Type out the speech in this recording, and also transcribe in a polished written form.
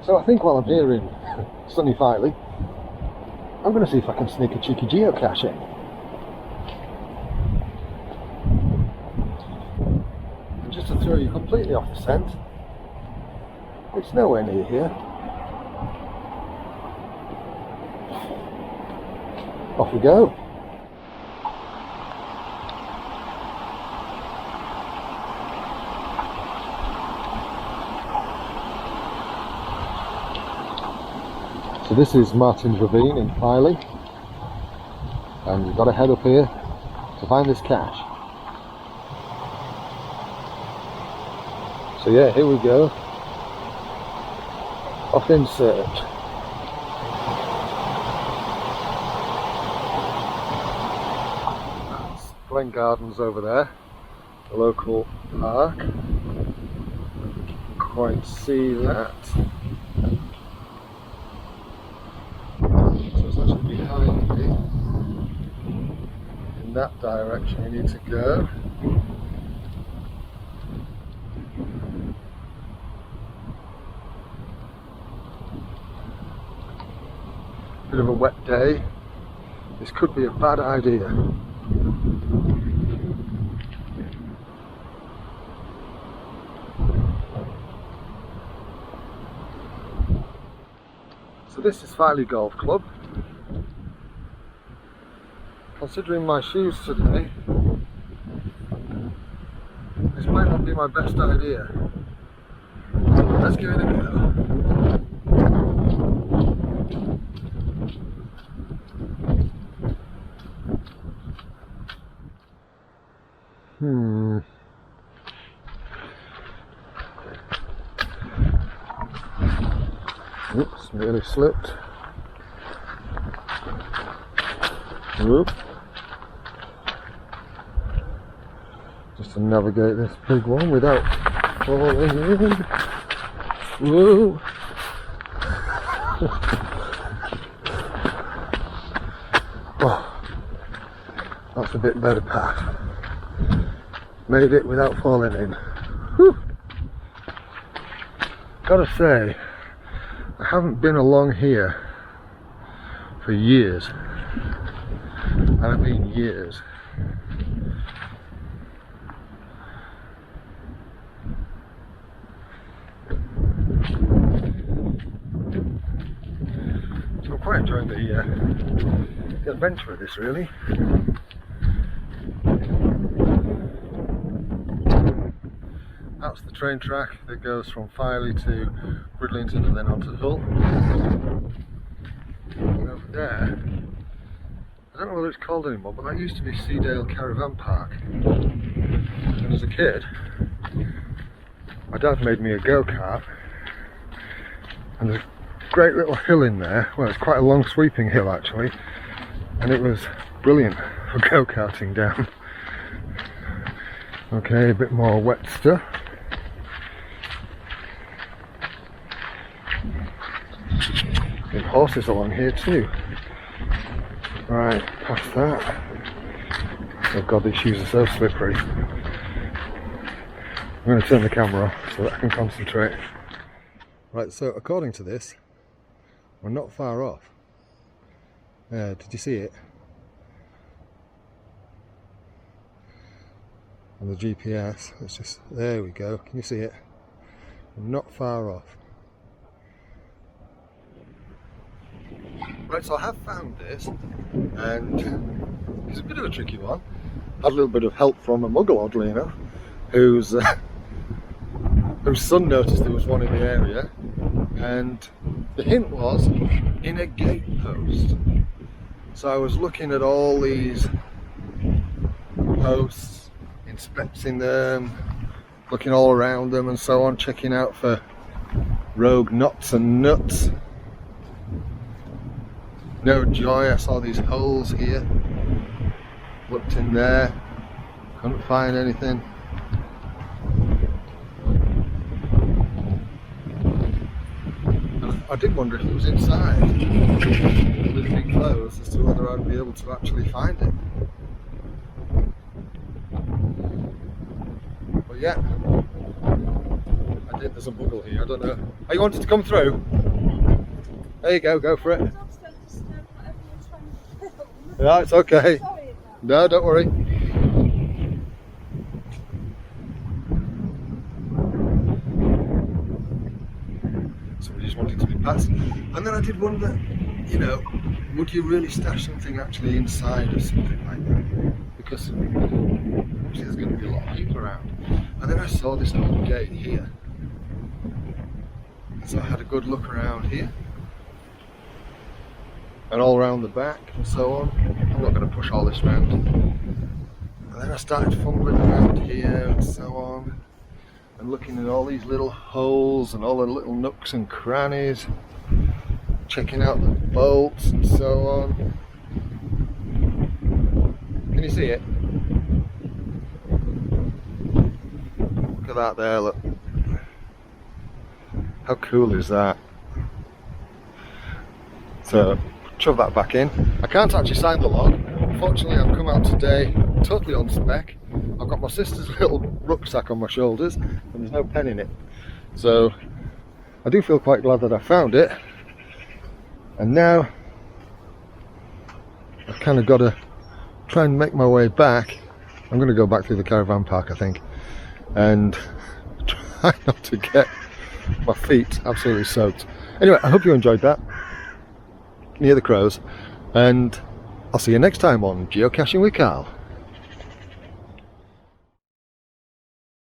So I think while I'm here in sunny Filey, I'm going to see if I can sneak a cheeky geocache in. And just to throw you completely off the scent, it's nowhere near here. Off we go. So this is Martin's Ravine in Filey, and you've got to head up here to find this cache. So yeah, here we go, off in search. That's Glen Gardens over there, the local park. Can't quite see that. Behind me, in that direction we need to go. Bit of a wet day. This could be a bad idea. So this is Filey Golf Club. Considering my shoes today, this might not be my best idea. Let's give it a go. Oops, nearly slipped. Whoop. Just to navigate this big one without falling in. Whoa! Oh, that's a bit better path. Made it without falling in. Whew. Gotta say, I haven't been along here for years. And I mean years. So I'm quite enjoying the adventure of this, really. That's the train track that goes from Filey to Bridlington and then on to Hull. And over there, I don't know whether it's called anymore, but that used to be Seedale Caravan Park. And as a kid, my dad made me a go-kart, and there's a great little hill in there. Well, it's quite a long sweeping hill actually, and it was brilliant for go-karting down. Okay, a bit more wet stuff. There's horses along here too. Right, past that. Oh god, these shoes are so slippery. I'm going to turn the camera off so that I can concentrate. Right, so according to this, we're not far off. Did you see it? On the GPS, it's just, there we go, can you see it? We're not far off. Right, so I have found this, and it's a bit of a tricky one. Had a little bit of help from a muggle, oddly enough, whose son noticed there was one in the area, and the hint was in a gate post. So I was looking at all these posts, inspecting them, looking all around them and so on, checking out for rogue knots and nuts. No joy, I saw these holes here, looked in there, couldn't find anything. And I did wonder if it was inside, with big clothes, as to whether I'd be able to actually find it. But yeah, I did, there's a buggle here, I don't know. Oh, you wanted to come through? There you go, go for it. Dog's going to snow whatever you're trying to film. Yeah, it's okay. Sorry about No, don't worry. So we just wanted to be past. And then I did wonder, you know, would you really stash something actually inside of something like that? Because obviously there's going to be a lot of people around. And then I saw this little gate here. So I had a good look around here. And all around the back and so on. I'm not going to push all this around. And then I started fumbling around here and so on. And looking at all these little holes and all the little nooks and crannies. Checking out the bolts and so on. Can you see it? Look at that there, look. How cool is that? So, shove that back in. I can't actually sign the log. Unfortunately, I've come out today totally on spec. I've got my sister's little rucksack on my shoulders and there's no pen in it. So, I do feel quite glad that I found it. And now, I've kind of got to try and make my way back. I'm going to go back through the caravan park, I think. And try not to get my feet absolutely soaked. Anyway, I hope you enjoyed that. Near the crows. And I'll see you next time on Geocaching with Carl.